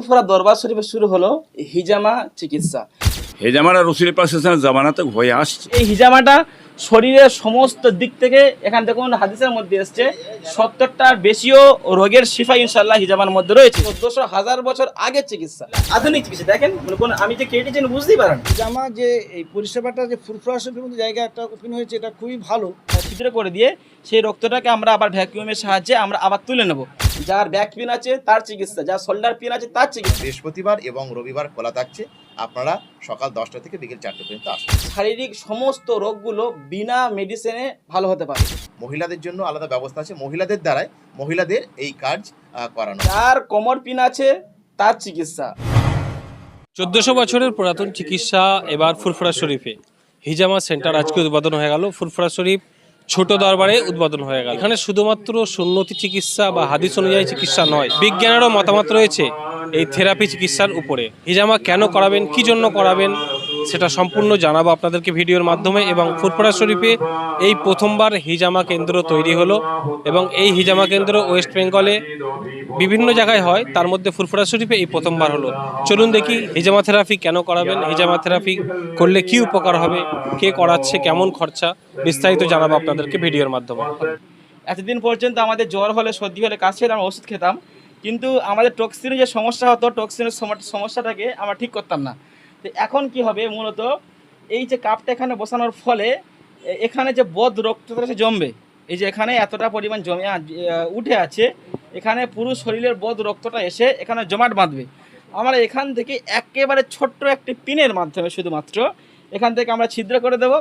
ফুরফুরা দরবার শরীফে শুরু হলো হিজামা চিকিৎসা। হেজামারা রসুল পাক সাল্লাল্লাহু জামানা থেকে হয়ে আসছে। এই হিজামাটা শরীরের সমস্ত দিক থেকে, এখান থেকে হাদিসের মধ্যে এসছে 70টার বেশিও রোগের শিফা ইনশাআল্লাহ হিজামার মধ্যে রয়েছে। 1400,000 বছর আগের চিকিৎসা, আধুনিক চিকিৎসা। দেখেন কোন আমি যে কেটেছেন বুঝতেই পারেন। জামা যে এই পরিষেবাটা যে ফুরফুরা শরীফের মধ্যে জায়গা একটা ওপেন হয়েছে, এটা খুবই ভালো। ছিদ্র করে দিয়ে সেই রক্তটাকে আমরা আবার ভ্যাকুয়ামের সাহায্যে আমরা আবার তুলে নেব। যার ব্যাক পেন আছে তার চিকিৎসা, যার শোল্ডার পেন আছে তার চিকিৎসা। বৃহস্পতিবার এবং রবিবার খোলা থাকছে, আপনারা সকাল 10টা থেকে বিকেল 4টে পর্যন্ত আসুন। শারীরিক সমস্ত রোগগুলো বিনা মেডিসিনে ভালো হতে পারে। মহিলাদের জন্য আলাদা ব্যবস্থা আছে, মহিলাদের দ্বারাই মহিলাদের এই কাজ করানো। যার কোমর পিন আছে তার চিকিৎসা। 1400 বছরের পুরাতন চিকিৎসা এবার ফুরফুরা শরীফে হিজামা সেন্টার আজকে উদ্বোধন হয়ে গেল। ফুরফুরা শরীফ ছোট দরবারে উদ্বোধন হয়ে গেল। এখানে শুধুমাত্র সুন্নতি চিকিৎসা বা হাদিস অনুযায়ী চিকিৎসা নয়, বিজ্ঞানেরও মতামত রয়েছে এই থেরাপি চিকিৎসার উপরে। হিজামা কেন করাবেন, কি জন্য করাবেন, সেটা সম্পূর্ণ জানাবো আপনাদেরকে ভিডিওর মাধ্যমে। এবং ফুরফুরা শরীফে এই প্রথমবার হিজামা কেন্দ্র তৈরি হলো এবং এই হিজামা কেন্দ্র ওয়েস্ট বেঙ্গলে বিভিন্ন জায়গায় হয়, তার মধ্যে ফুরফুরা শরীফে এই প্রথমবার হলো। চলুন দেখি হিজামা থেরাপি কেন করাবেন, হিজামা থেরাপি করলে কি উপকার হবে, কে করাচ্ছে, কেমন খরচা, বিস্তারিত জানাবো আপনাদেরকে ভিডিওর মাধ্যমে। এতদিন পর্যন্ত আমাদের জ্বর হলে সর্দি হলে কাশি হলে আমরা ওষুধ খেতাম, কিন্তু আমাদের টক্সিনের যে সমস্যা হতো, টক্সিনের সমস্যাটাকে আমরা ঠিক করতাম না। তো এখন কি হবে, মূলত এই যে কাপটা এখানে বসানোর ফলে এখানে যে বদ রক্তটা জমবে, এই যে এখানে এতটা পরিমাণ জমে উঠে আছে, এখানে পুরো শরীরের বদ রক্তটা এসে এখানে জমাট বাঁধবে। আমরা এখান থেকে একেবারে ছোট্ট একটি পিনের মাধ্যমে শুধুমাত্র এখান থেকে আমরা ছিদ্র করে দেবো।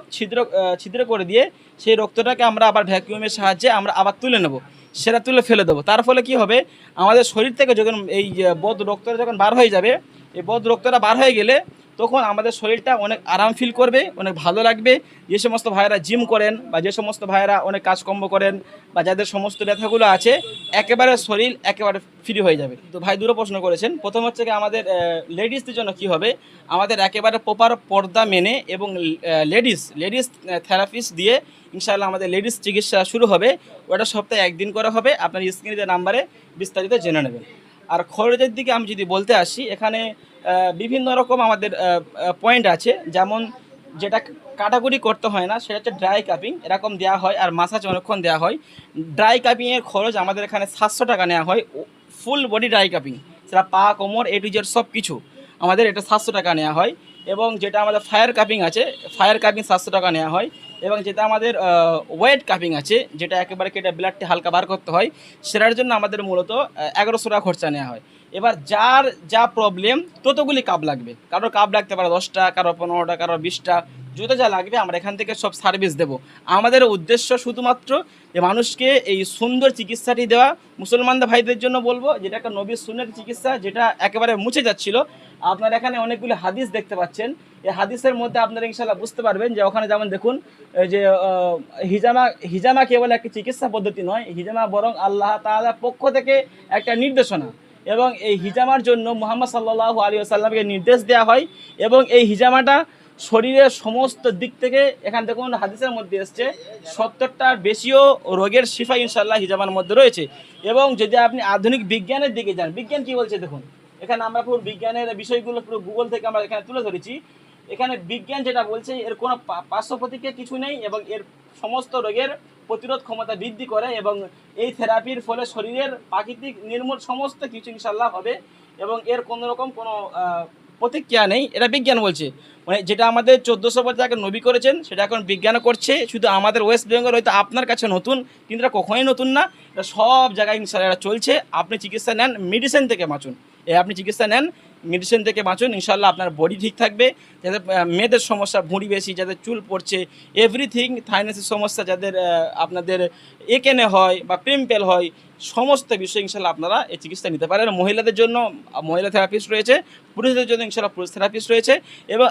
ছিদ্র করে দিয়ে সেই রক্তটাকে আমরা আবার ভ্যাকুয়ামের সাহায্যে আমরা আবার তুলে নেব, সেটা তুলে ফেলে দেবো। তার ফলে কি হবে, আমাদের শরীর থেকে যখন এই বদ রক্তটা যখন বার হয়ে যাবে, এই বদ রক্তটা বার হয়ে গেলে তখন আমাদের শরীরটা অনেক আরাম ফিল করবে, অনেক ভালো লাগবে। যে সমস্ত ভাইয়েরা জিম করেন বা যে সমস্ত ভাইয়েরা অনেক কাজকর্ম করেন বা যাদের সমস্ত ব্যথাগুলো আছে, একেবারে শরীর একেবারে ফ্রি হয়ে যাবে। তো ভাই দুটো প্রশ্ন করেছেন। প্রথম হচ্ছে কি, আমাদের লেডিসদের জন্য কি হবে, আমাদের একেবারে প্রপার পর্দা মেনে এবং লেডিস থেরাপিস্ট দিয়ে ইনশাআল্লাহ আমাদের লেডিস চিকিৎসা শুরু হবে। ওটা সপ্তাহে একদিন করে হবে। আপনার স্ক্রিনে যে নাম্বারে বিস্তারিত জেনে নেবেন। আর খরচের দিকে আমি যদি বলতে আসি, এখানে বিভিন্ন রকম আমাদের পয়েন্ট আছে। যেমন যেটা কাটাকুটি করতে হয় না, সেটা হচ্ছে ড্রাই কাপিং, এরকম দেওয়া হয়, আর মাসাজ অনেকক্ষণ দেওয়া হয়। ড্রাই কাপিংয়ের খরচ আমাদের এখানে 700 টাকা নেওয়া হয়। ফুল বডি ড্রাই কাপিং, সেটা পা, কোমর, A to Z সব কিছু আমাদের এটা 700 টাকা নেওয়া হয়। এবং যেটা আমাদের ফায়ার কাপিং আছে, ফায়ার কাপিং 700 টাকা নেওয়া হয়। এবং যেটা আমাদের ওয়েট কাপিং আছে, যেটা একেবারে কেটে ব্লাডটি হালকা বার করতে হয়, সেটার জন্য আমাদের মূলত 1100 টাকা খরচা নেওয়া হয়। এবার যার যা প্রবলেম ততগুলি কাপ লাগবে, কারোর কাপ লাগতে পারে 10টা, কারোর 15টা, কারোর 20টা, যত যা লাগবে আমরা এখান থেকে সব সার্ভিস দেব। আমাদের উদ্দেশ্য শুধুমাত্র যে মানুষকে এই সুন্দর চিকিৎসাটি দেওয়া। মুসলমানদের ভাইদের জন্য বলবো, যেটা একটা নবীর সুন্নাত চিকিৎসা, যেটা একেবারে মুছে যাচ্ছিল। আপনারা এখানে অনেকগুলি হাদিস দেখতে পাচ্ছেন। এই হাদিসের মধ্যে আপনারা ইনশাআল্লাহ বুঝতে পারবেন যে ওখানে যেমন দেখুন যে হিজামা কেবল একটি চিকিৎসা পদ্ধতি নয়, হিজামা বরং আল্লাহ তাআলার পক্ষ থেকে একটা নির্দেশনা। এবং এই হিজামার জন্য মুহাম্মদ সাল্লাল্লাহু আলাইহি ওয়াসাল্লামকে নির্দেশ দেওয়া হয়। এবং এই হিজামাটা শরীরের সমস্ত দিক থেকে, এখান থেকে হাদিসের মধ্যে এসছে 70টার বেশিও রোগের শিফা ইনশাআল্লাহ হিজামার মধ্যে রয়েছে। এবং যদি আপনি আধুনিক বিজ্ঞানের দিকে যান, বিজ্ঞান কি বলছে দেখুন, এখানে আমরা পুরো বিজ্ঞানের বিষয়গুলো পুরো গুগল থেকে আমরা এখানে তুলে ধরেছি। এখানে বিজ্ঞান যেটা বলছে, এর কোনো পার্শ্ব প্রতিক্রিয়া কিছু নেই এবং এর সমস্ত রোগের প্রতিরোধ ক্ষমতা বৃদ্ধি করে। এবং এই থেরাপির ফলে শরীরের প্রাকৃতিক নির্মূল সমস্ত কিছু ইনশাআল্লাহ হবে এবং এর কোনো রকম কোনো প্রতিক্রিয়া নেই, এটা বিজ্ঞান বলছে। মানে যেটা আমাদের 1400 বছর আগে নবী করেছেন, সেটা এখন বিজ্ঞানও করছে। শুধু আমাদের ওয়েস্ট বেঙ্গল হয়তো আপনার কাছে নতুন, কিন্তু এটা কখনোই নতুন না, এটা সব জায়গায় ইনশাআল্লাহ এটা চলছে। আপনি চিকিৎসা নেন, মেডিসিন থেকে বাঁচুন। আপনি চিকিৎসা নেন, মেডিসিন থেকে বাঁচুন, ইনশাআল্লাহ আপনার বডি ঠিক থাকবে। যাদের মেয়েদের সমস্যা, ভুঁড়ি বেশি, যাদের চুল পড়ছে, এভরিথিং, থাইনেসের সমস্যা, যাদের আপনাদের একেনে হয় বা পিম্পল হয়, সমস্ত বিষয় ইনশাআল্লাহ আপনারা এই চিকিৎসা নিতে পারেন। মহিলাদের জন্য মহিলা থেরাপিস্ট রয়েছে, পুরুষদের জন্য ইনশাআল্লাহ পুরুষ থেরাপিস্ট রয়েছে। এবং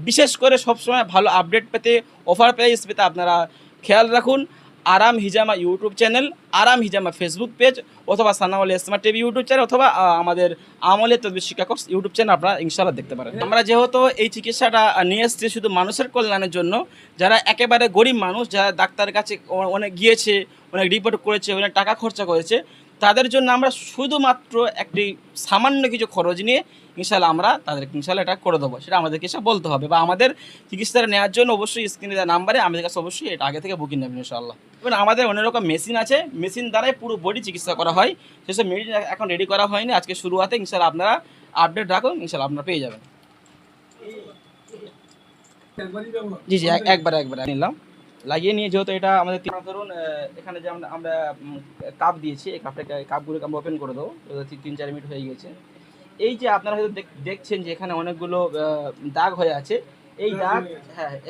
বিশেষ করে সবসময় ভালো আপডেট পেতে, অফার প্রাইস পেতে আপনারা খেয়াল রাখুন আরাম হিজামা ইউটিউব চ্যানেল, আরাম হিজামা ফেসবুক পেজ, অথবা Sanaul smart TV YouTube channel, অথবা আমাদের আমলের তদবির শিক্ষা কোর্স ইউটিউব চ্যানেল আপনারা ইনশাআল্লাহ দেখতে পারেন। আমরা যেহেতু এই চিকিৎসাটা নিয়ে এসেছি শুধু মানুষের কল্যাণের জন্য, যারা একেবারে গরিব মানুষ, যারা ডাক্তারের কাছে অনেক গিয়েছে, অনেক রিপোর্ট করেছে, অনেক টাকা খরচা করেছে, তাদের জন্য আমরা শুধুমাত্র একটি সামান্য কিছু খরচ নিয়ে ইনশাল্লাহ আমরা তাদেরকে ইনশাল্লাহ এটা করে দেবো, সেটা আমাদেরকে এসে বলতে হবে, বা আমাদের চিকিৎসাটা নেওয়ার জন্য অবশ্যই স্ক্রিনে দেওয়া নাম্বারে আমাদের কাছে অবশ্যই এটা আগে থেকে বুকিং নেবেন ইনশাল্লাহ। এবং আমাদের অনেক রকম মেশিন আছে, মেশিন দ্বারাই পুরো বডি চিকিৎসা করা হয়। সেসব মেডিসিন এখন রেডি করা হয়নি, আজকে শুরুয়াতে ইনশাল্লাহ আপনারা আপডেট রাখুন, ইনশাল্লাহ আপনারা পেয়ে যাবেন। জি জি একবার নিলাম, লাগিয়ে নিয়ে, যেহেতু এটা আমাদের ধরুন এখানে যে আমরা কাপ দিয়েছি, এই কাপগুলোকে আমরা ওপেন করে দেবো, 3-4 মিনিট হয়ে গেছে। এই যে আপনারা হয়তো দেখছেন যে এখানে অনেকগুলো দাগ হয়ে আছে, এই দাগ,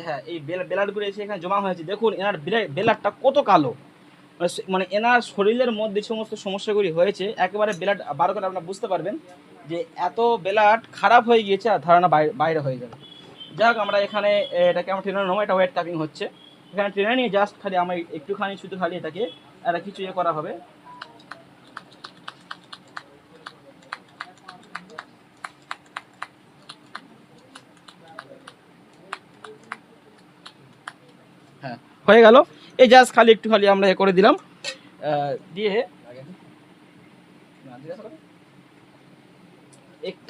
হ্যাঁ এই বেলারগুলো এসে এখানে জমা হয়েছে। দেখুন এনার বেলারটা কত কালো, মানে এনার শরীরের মধ্যে সমস্ত সমস্যাগুলি হয়েছে, একেবারে বেলার বার করে আপনারা বুঝতে পারবেন যে এত বেলার খারাপ হয়ে গিয়েছে আর ধারণা বাইরে হয়ে যাবে। যাই হোক, আমরা এখানে এটাকে আমরা ট্রেনার নেবো, এটা ওয়েট কাপিং হচ্ছে। এখানে ট্রেনার নিয়ে জাস্ট খালি আমরা একটুখানি শুধু খালি এটাকে একটা কিছু করা হবে। হ্যাঁ হয়ে গেল, এই জাস্ট খালি একটু খালি আমরা করে দিলাম, দিয়ে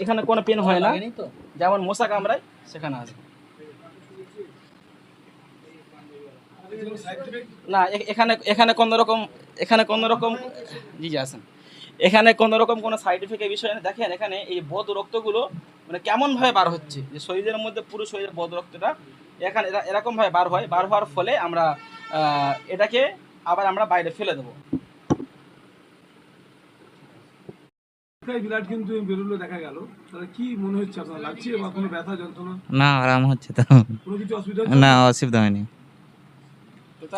এখানে কোনো পেন হয় না, যেমন মশা কামড়ায় সেখানে আছে না। এখানে কোনো রকম জি আসেন, এখানে কোনো রকম কোনো সাইড এফেক্টের বিষয় না। দেখেন এখানে এই বদ রক্তগুলো মানে কেমনভাবে বার হচ্ছে, যে শরীরের মধ্যে পুরো শরীরের বদ রক্তটা এখানে এরকমভাবে বার হওয়ার ফলে আমরা এটাকে আবার আমরা বাইরে ফেলে দেবো। বিরাট কিন্তু বেরোলো দেখা গেল, তাহলে কি মনে হচ্ছে আপনার, লাগছে বা কোনো ব্যথা যন্ত্রণা? না, আরাম হচ্ছে তো, কোনো কিছু অসুবিধা না অসুবিধা হয়নি। তো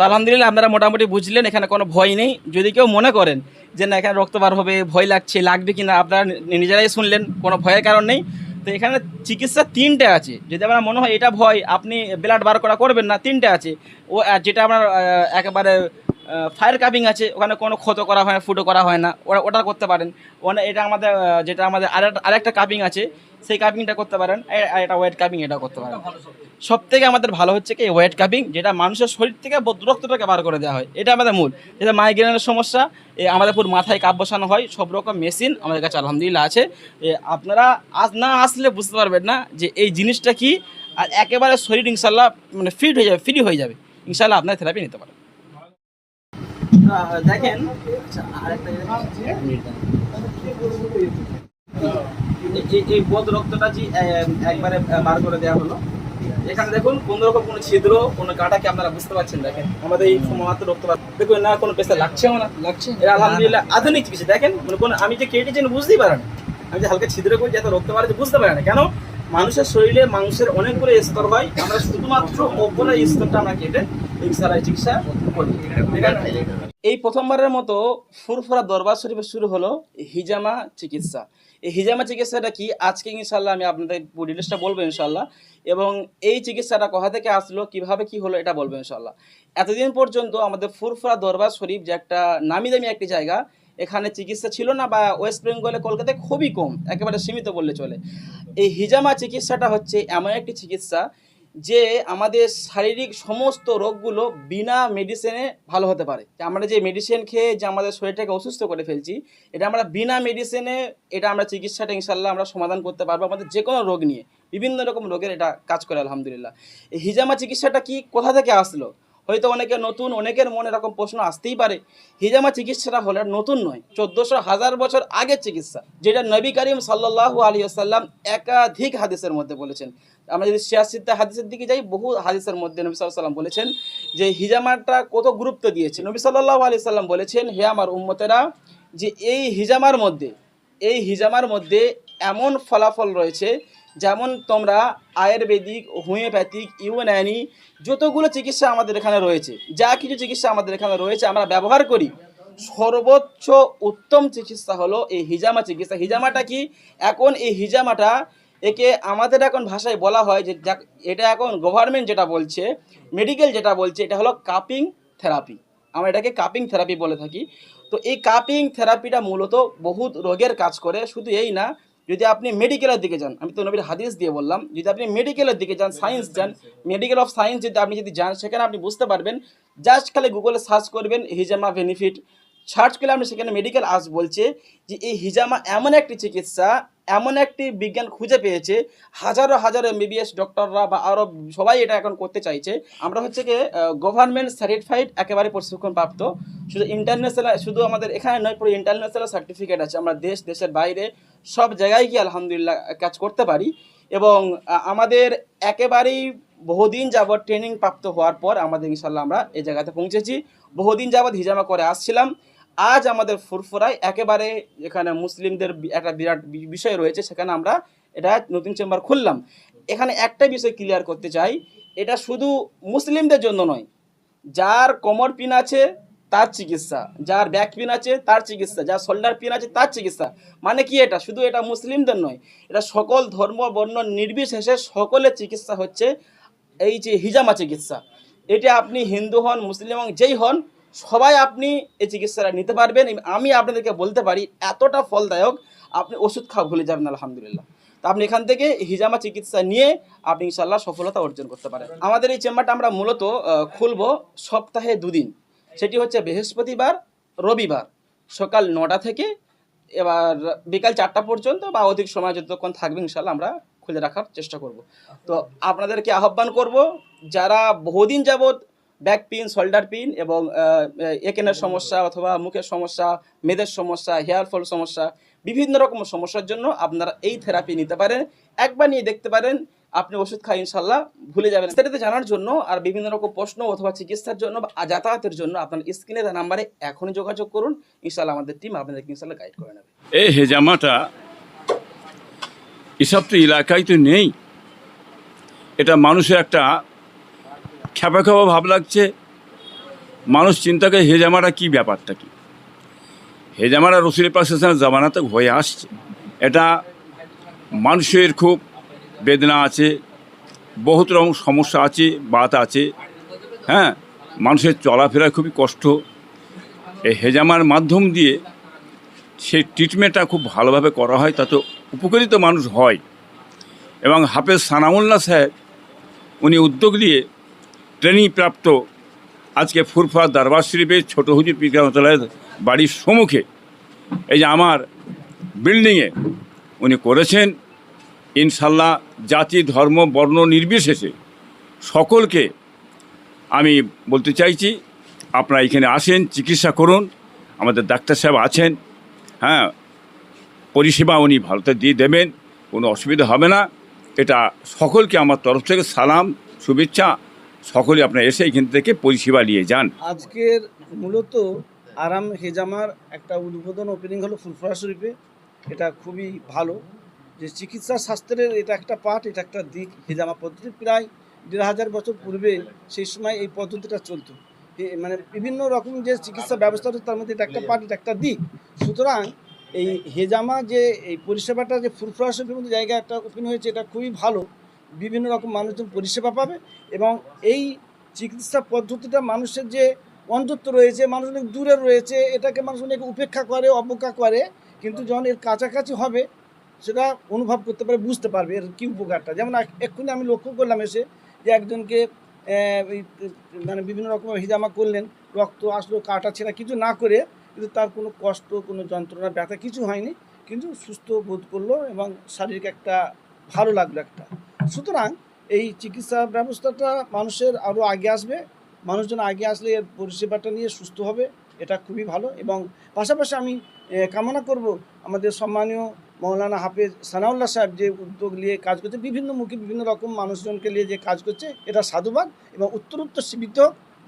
আলহামদুলিল্লাহ আপনারা মোটামুটি বুঝলেন, এখানে কোনো ভয় নেই। যদি কেউ মনে করেন যে না এখানে রক্ত বার হবে, ভয় লাগবে কিনা, আপনারা নিজেরাই শুনলেন, কোনো ভয়ের কারণ নেই। তো এখানে চিকিৎসা 3টে আছে, যদি আপনার মনে হয় এটা ভয়, আপনি ব্লাড বার করবেন না, 3টে আছে। ও যেটা আপনার একেবারে ফায়ার কাপিং আছে, ওখানে কোনো ক্ষত করা হয় না, ফুটো করা হয় না, ওটা করতে পারেন। এটা আমাদের যেটা আমাদের আরেকটা কাপিং আছে, সেই কাপিংটা করতে পারেন। আর এটা ওয়েট কাপিং, এটা করতে পারেন। সব থেকে আমাদের ভালো হচ্ছে কি ওয়েট কাপিং, যেটা মানুষের শরীর থেকে রক্তটাকে বার করে দেওয়া হয়, এটা আমাদের মূল। যেটা মাইগ্রেনের সমস্যা, আমাদের পুরো মাথায় কাপ বসানো হয়, সব রকম মেশিন আমাদের কাছে আলহামদুলিল্লাহ আছে। আপনারা না আসলে বুঝতে পারবেন না যে এই জিনিসটা কি, আর একেবারে শরীর ইনশাল্লাহ মানে ফিট হয়ে যাবে, ফ্রি হয়ে যাবে ইনশাল্লাহ, আপনার থেরাপি নিতে পারেন। দেখেন এই বদ রক্তটা যে একবারে বার করে দেওয়া হলো। এখানে দেখুন কোনো রকম কোনো ছিদ্র, কোনো কাটাকে আপনারা বুঝতে পারছেন। দেখেন আমাদের এই মাত্র রক্ত দেখুন, না কোনো পেশা লাগছেও না, এটা আলহামদুলিল্লাহ আধুনিক চিকিৎসা। দেখেন মানে কোনো আমি যে কেটেছি বুঝতেই পারেন, আমি যে হালকা ছিদ্র করি এত রক্ত বাড়াচ্ছে বুঝতে পারে না। কেন? মানুষের শরীরে মাংসের অনেকগুলো স্তর হয়, আমরা শুধুমাত্র ওপরের স্তরটা আমরা কেটে চিকিৎসা করি। এই প্রথমবারের মতো ফুরফুরা দরবার শরীফে শুরু হলো হিজামা চিকিৎসা। এই হিজামা চিকিৎসাটা কি, আজকে ইনশাল্লাহ আমি আপনাদের ডিটেলসটা বলবো ইনশাল্লাহ, এবং এই চিকিৎসাটা কোথা থেকে আসলো, কিভাবে কি হলো, এটা বলবো ইনশাল্লাহ। এতদিন পর্যন্ত আমাদের ফুরফুরা দরবার শরীফ যে একটা নামি দামি একটি জায়গা, এখানে চিকিৎসা ছিল না, বা ওয়েস্ট বেঙ্গলে কলকাতায় খুবই কম, একেবারে সীমিত বললে চলে। এই হিজামা চিকিৎসাটা হচ্ছে এমন একটি চিকিৎসা যে আমাদের শারীরিক সমস্ত রোগগুলো বিনা মেডিসিনে ভালো হতে পারে। আমরা যে মেডিসিন খেয়ে যে আমাদের শরীরটাকে অসুস্থ করে ফেলছি, এটা আমরা বিনা মেডিসিনে এটা আমরা চিকিৎসাটা ইনশাল্লাহ আমরা সমাধান করতে পারবো আমাদের যে কোনো রোগ নিয়ে। বিভিন্ন রকম রোগের এটা কাজ করে আলহামদুলিল্লাহ। এই হিজামা চিকিৎসাটা কি, কোথা থেকে আসলো, হয়তো অনেকের নতুন, অনেকের মনে এরকম প্রশ্ন আসতেই পারে। হিজামা চিকিৎসাটা হলে নতুন নয়, 1400 বছর আগের চিকিৎসা, যেটা নবী করিম সাল্লাল্লাহু আলাইহি ওয়াসাল্লাম একাধিক হাদিসের মধ্যে বলেছেন। আমরা যদি 86টা হাদিসের দিকে যাই, বহু হাদিসের মধ্যে নবী সাল্লাল্লাহু আলাইহি ওয়াসাল্লাম বলেছেন যে হিজামাটা কত গুরুত্ব দিয়েছে। নবী সাল্লাল্লাহু আলাইহি ওয়াসাল্লাম বলেছেন, হে আমার উম্মতেরা, যে এই হিজামার মধ্যে এমন ফলাফল রয়েছে, যেমন তোমরা আয়ুর্বেদিক, হোমিওপ্যাথিক, ইউনানি যতগুলো চিকিৎসা আমাদের এখানে রয়েছে, যা কিছু চিকিৎসা আমাদের এখানে রয়েছে আমরা ব্যবহার করি, সর্বোচ্চ উত্তম চিকিৎসা হলো এই হিজামা চিকিৎসা। হিজামাটা কি, এখন এই হিজামাটা একে আমাদের এখন ভাষায় বলা হয় যে এটা এখন গভর্নমেন্ট যেটা বলছে, মেডিকেল যেটা বলছে, এটা হলো কাপিং থেরাপি। আমরা এটাকে কাপিং থেরাপি বলে থাকি। তো এই কাপিং থেরাপিটা মূলত বহুত রোগের কাজ করে, শুধু এই না, যদি আপনি মেডিকেলের দিকে যান, আমি তো নবীর হাদিস দিয়ে বললাম, যদি আপনি মেডিকেলের দিকে যান, সায়েন্স যান, মেডিকেল অফ সায়েন্স যদি আপনি যান, সেখানে আপনি বুঝতে পারবেন, জাস্ট খালি গুগলে সার্চ করবেন হিজামা বেনিফিট, সার্চ করলে আপনি সেখানে মেডিকেল বলছে যে এই হিজামা এমন একটি চিকিৎসা, এমন একটি বিজ্ঞান খুঁজে পেয়েছে, হাজারো হাজারো এমবিবিএস ডক্টররা বা আরও সবাই এটা এখন করতে চাইছে। আমরা হচ্ছে কি গভর্নমেন্ট সার্টিফাইড একেবারে প্রশিক্ষণপ্রাপ্ত, শুধু ইন্টারন্যাশনাল, শুধু আমাদের এখানে নয়, পুরো ইন্টারন্যাশনাল সার্টিফিকেট আছে। আমরা দেশের বাইরে সব জায়গায় গিয়ে আলহামদুলিল্লাহ কাজ করতে পারি। এবং আমাদের একেবারেই বহুদিন যাবৎ ট্রেনিং প্রাপ্ত হওয়ার পর আমাদের ইনশাল্লাহ আমরা এই জায়গাতে পৌঁছেছি। বহুদিন যাবৎ হিজামা করে আসছিলাম, আজ আমাদের ফুরফুরায় একেবারে এখানে মুসলিমদের একটা বিরাট বিষয় রয়েছে, সেখানে আমরা এটা নতুন চেম্বার খুললাম। এখানে একটা বিষয় ক্লিয়ার করতে চাই, এটা শুধু মুসলিমদের জন্য নয়, যার কোমর পিন আছে তার চিকিৎসা, যার ব্যাক পিন আছে তার চিকিৎসা, যার শোল্ডার পিন আছে তার চিকিৎসা। মানে কি, এটা শুধু এটা মুসলিমদের নয়, এটা সকল ধর্ম বর্ণ নির্বিশেষে সকলের চিকিৎসা হচ্ছে এই যে হিজামা চিকিৎসা। এটা আপনি হিন্দু হন, মুসলিম হন, যেই হন, সবাই আপনি এই চিকিৎসাটা নিতে পারবেন। আমি আপনাদেরকে বলতে পারি এতটা ফলদায়ক, আপনি ওষুধ খাওয়া ভুলে যাবেন আলহামদুলিল্লাহ। তা আপনি এখান থেকে হিজামা চিকিৎসা নিয়ে আপনি ইনশাল্লাহ সফলতা অর্জন করতে পারেন। আমাদের এই চেম্বারটা আমরা মূলত খুলবো সপ্তাহে 2 দিন, সেটি হচ্ছে বৃহস্পতিবার, রবিবার, সকাল 9টা থেকে এবার বিকাল 4টা পর্যন্ত, বা অধিক সময় যতক্ষণ থাকবে ইনশাল্লাহ আমরা খুলে রাখার চেষ্টা করব। তো আপনাদেরকে আহ্বান করব, যারা বহুদিন যাবৎ ব্যাক পিন, শোল্ডার পিন এবং একেনের সমস্যা অথবা মুখের সমস্যা, মেদের সমস্যা, হেয়ার ফল সমস্যা, বিভিন্ন রকম সমস্যার জন্য আপনারা এই থেরাপি নিতে পারেন। একবার নিয়ে দেখতে পারেন, আপনি ওষুধ খাই ইনশাল্লাহ ভুলে যাবেন। বিস্তারিত জানার জন্য আর বিভিন্ন রকম প্রশ্ন অথবা চিকিৎসার জন্য বা যাতায়াতের জন্য আপনার স্ক্রিনে দেওয়া নাম্বারে এখনই যোগাযোগ করুন। ইনশাল্লাহ আমাদের টিম আপনাদেরকে ইনশাল্লাহ গাইড করে নেবে। এই হেজামাটা এসব তো এলাকায় তো নেই, এটা মানুষের একটা খ্যাপা খ্যাপা ভাব লাগছে। মানুষ চিন্তা করে হেজামাটা কী, ব্যাপারটা কি। হেজামারা রসুল পাক জামানাতে হয়ে আসছে, এটা মানুষের খুব বেদনা আছে, বহুত রকম সমস্যা আছে, বাত আছে, হ্যাঁ, মানুষের চলাফেরা খুবই কষ্ট। এই হেজামার মাধ্যম দিয়ে সেই ট্রিটমেন্টটা খুব ভালোভাবে করা হয়, তাতে উপকৃত মানুষ হয়। এবং হাফেজ সানাউল্লাহ সাহেব উনি উদ্যোগ নিয়ে ট্রেনিং প্রাপ্ত আজকে ফুরফুরা দরবার শরীফে ছোটো হুজুর পীর রহমতুল্লাহ বাড়ির সম্মুখে এই যে আমার বিল্ডিংয়ে উনি করেছেন। ইনশাল্লাহ জাতি ধর্ম বর্ণ নির্বিশেষে সকলকে আমি বলতে চাইছি, আপনারা এখানে আসেন, চিকিৎসা করুন। আমাদের ডাক্তার সাহেব আছেন, হ্যাঁ, পরিষেবা উনি ভালোতে দিয়ে দেবেন, কোনো অসুবিধা হবে না। এটা সকলকে আমার তরফ থেকে সালাম, শুভেচ্ছা। সকলে আপনারা এসে এখান থেকে পরিষেবা নিয়ে যান। আজকের মূলত আরাম হেজামার একটা উদ্বোধন ওপেনিং হলো ফুরফুরা শরীফে। এটা খুবই ভালো যে চিকিৎসা শাস্ত্রের এটা একটা পার্ট, এটা একটা দিক। হেজামা পদ্ধতি প্রায় 1500 বছর পূর্বে সেই সময় এই পদ্ধতিটা চলতো। মানে বিভিন্ন রকম যে চিকিৎসা ব্যবস্থা হতো, তার মধ্যে এটা একটা পার্ট, এটা একটা দিক। সুতরাং এই হেজামা যে এই পরিষেবাটা যে ফুরফুরা শরীফের মধ্যে জায়গা একটা ওপেন হয়েছে, এটা খুবই ভালো। বিভিন্ন রকম মানুষজন পরিষেবা পাবে এবং এই চিকিৎসা পদ্ধতিটা মানুষের যে অন্ধত্ব রয়েছে, মানুষ অনেক দূরে রয়েছে, এটাকে মানুষ অনেক উপেক্ষা করে, অবজ্ঞা করে, কিন্তু যখন এর কাছাকাছি হবে সেটা অনুভব করতে পারে, বুঝতে পারবে এর কী উপকারটা। যেমন এক্ষুনি আমি লক্ষ্য করলাম এসে যে একজনকে মানে বিভিন্ন রকমের হিজামা করলেন, রক্ত আসলো, কাটা ছেঁড়া কিছু না করে, কিন্তু তার কোনো কষ্ট, কোনো যন্ত্রণা, ব্যথা কিছু হয়নি, কিন্তু সুস্থ বোধ করলো এবং শারীরিক একটা ভালো লাগলো একটা। সুতরাং এই চিকিৎসা ব্যবস্থাটা মানুষের আরও আগে আসবে, মানুষজন আগে আসলে এর পরিষেবাটা নিয়ে সুস্থ হবে, এটা খুবই ভালো। এবং পাশাপাশি আমি কামনা করব আমাদের সম্মানীয় মৌলানা হাফেজ সানাউল্লাহ সাহেব যে উদ্যোগ নিয়ে কাজ করছে, বিভিন্ন মুখী বিভিন্ন রকম মানুষজনকে নিয়ে যে কাজ করছে, এটা সাধুবাদ। এবং উত্তরোত্তর সীমিত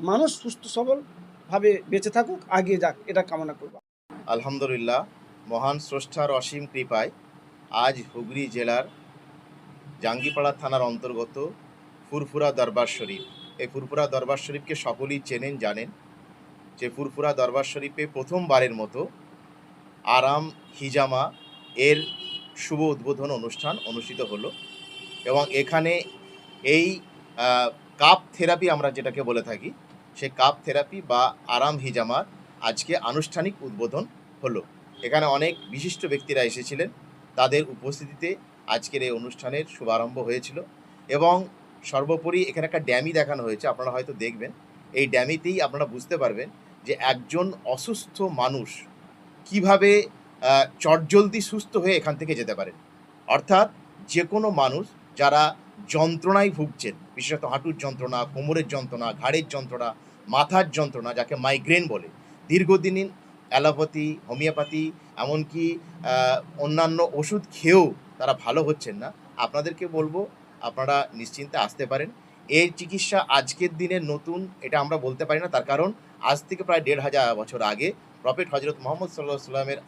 মানুষ সুস্থ সবলভাবে বেঁচে থাকুক, আগিয়ে যাক, এটা কামনা করব। আলহামদুলিল্লাহ, মহান স্রষ্টার অসীম কৃপায় আজ হুগলি জেলার জাঙ্গিপাড়া থানার অন্তর্গত ফুরফুরা দরবার শরীফ, এই ফুরফুরা দরবার শরীফকে সকলেই চেনেন, জানেন যে ফুরফুরা দরবার শরীফে প্রথমবারের মতো আরাম হিজামা এর শুভ উদ্বোধন অনুষ্ঠান অনুষ্ঠিত হলো। এবং এখানে এই কাপ থেরাপি আমরা যেটাকে বলে থাকি, সেই কাপ থেরাপি বা আরাম হিজামার আজকে আনুষ্ঠানিক উদ্বোধন হলো। এখানে অনেক বিশিষ্ট ব্যক্তিরা এসেছিলেন, তাদের উপস্থিতিতে আজকের এই অনুষ্ঠানের শুভারম্ভ হয়েছিল। এবং সর্বোপরি এখানে একটা ড্যামি দেখানো হয়েছে, আপনারা হয়তো দেখবেন। এই ড্যামিতেই আপনারা বুঝতে পারবেন যে একজন অসুস্থ মানুষ কিভাবে চটজলদি সুস্থ হয়ে এখান থেকে যেতে পারেন। অর্থাৎ যে কোনো মানুষ যারা যন্ত্রণায় ভুগছেন, বিশেষত হাঁটুর যন্ত্রণা, কোমরের যন্ত্রণা, ঘাড়ের যন্ত্রণা, মাথার যন্ত্রণা, যাকে মাইগ্রেন বলে, দীর্ঘদিন অ্যালোপ্যাথি, হোমিওপ্যাথি, এমনকি অন্যান্য ওষুধ খেয়েও তারা ভালো হচ্ছেন না, আপনাদেরকে বলবো আপনারা নিশ্চিন্তে আসতে পারেন। এই চিকিৎসা আজকের দিনের নতুন এটা আমরা বলতে পারি না, তার কারণ আজ থেকে প্রায় ১৫০০ বছর আগে প্রফেট হজরত মোহাম্মদ সাল্লাল্লাহু আলাইহি সাল্লামের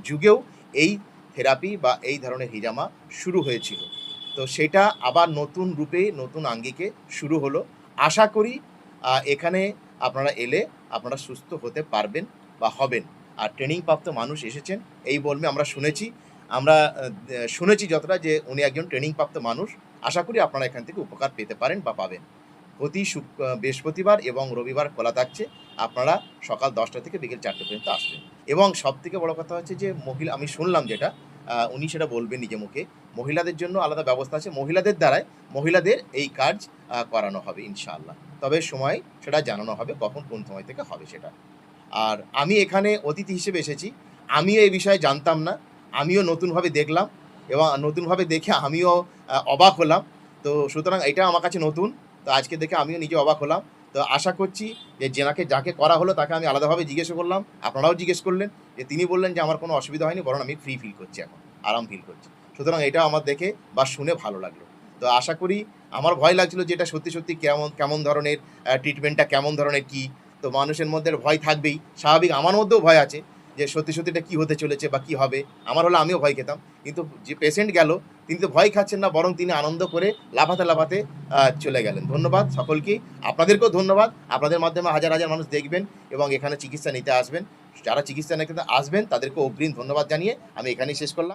যুগেও এই থেরাপি বা এই ধরনের হিজামা শুরু হয়েছিল। তো সেটা আবার নতুন রূপে নতুন আঙ্গিকে শুরু হলো। আশা করি এখানে আপনারা এলে আপনারা সুস্থ হতে পারবেন বা হবেন। আর ট্রেনিংপ্রাপ্ত মানুষ এসেছেন এই বলবে আমরা শুনেছি যতটা, যে উনি একজন ট্রেনিংপ্রাপ্ত মানুষ। আশা করি আপনারা এখান থেকে উপকার পেতে পারেন বা পাবেন। প্রতি বৃহস্পতিবার এবং রবিবার খোলা থাকছে, আপনারা সকাল ১০টা থেকে বিকেল ৪টে পর্যন্ত আসবেন। এবং সবথেকে বড় কথা হচ্ছে যে আমি শুনলাম যেটা, উনি সেটা বলবেন নিজে মুখে, মহিলাদের জন্য আলাদা ব্যবস্থা আছে, মহিলাদের এই কাজ করানো হবে ইনশাআল্লাহ। তবে সময় সেটা জানানো হবে কখন কোন সময় থেকে হবে সেটা। আর আমি এখানে অতিথি হিসেবে এসেছি, আমিও এই বিষয়ে জানতাম না, আমিও নতুনভাবে দেখলাম এবং নতুনভাবে দেখে আমিও অবাক হলাম। তো সুতরাং এটা আমার কাছে নতুন, তো আজকে দেখে আমিও নিজে অবাক হলাম। তো আশা করছি যে যাকে করা হলো তাকে আমি আলাদাভাবে জিজ্ঞেস করলাম, আপনারাও জিজ্ঞেস করলেন, যে তিনি বললেন যে আমার কোনো অসুবিধা হয়নি, বরং আমি ফ্রি ফিল করছি, এখন আরাম ফিল করছি। সুতরাং এটা আমার দেখে বা শুনে ভালো লাগলো। তো আশা করি, আমার ভয় লাগছিল যে এটা সত্যি কেমন ধরনের ট্রিটমেন্টটা, কেমন ধরনের কী, তো মানুষের মধ্যে ভয় থাকবেই, স্বাভাবিক। আমার মধ্যেও ভয় আছে যে সত্যি এটা কী হতে চলেছে বা কী হবে। আমার হলে আমিও ভয় খেতাম, কিন্তু যে পেশেন্ট গেল তিনি তো ভয় খাচ্ছেন না, বরং তিনি আনন্দ করে লাফাতে চলে গেলেন। ধন্যবাদ সকলকেই, আপনাদেরকেও ধন্যবাদ। আপনাদের মাধ্যমে হাজার হাজার মানুষ দেখবেন এবং এখানে চিকিৎসা নিতে আসবেন। যারা চিকিৎসা নিতে আসবেন তাদেরকে অগ্রিম ধন্যবাদ জানিয়ে আমি এখানেই শেষ করলাম।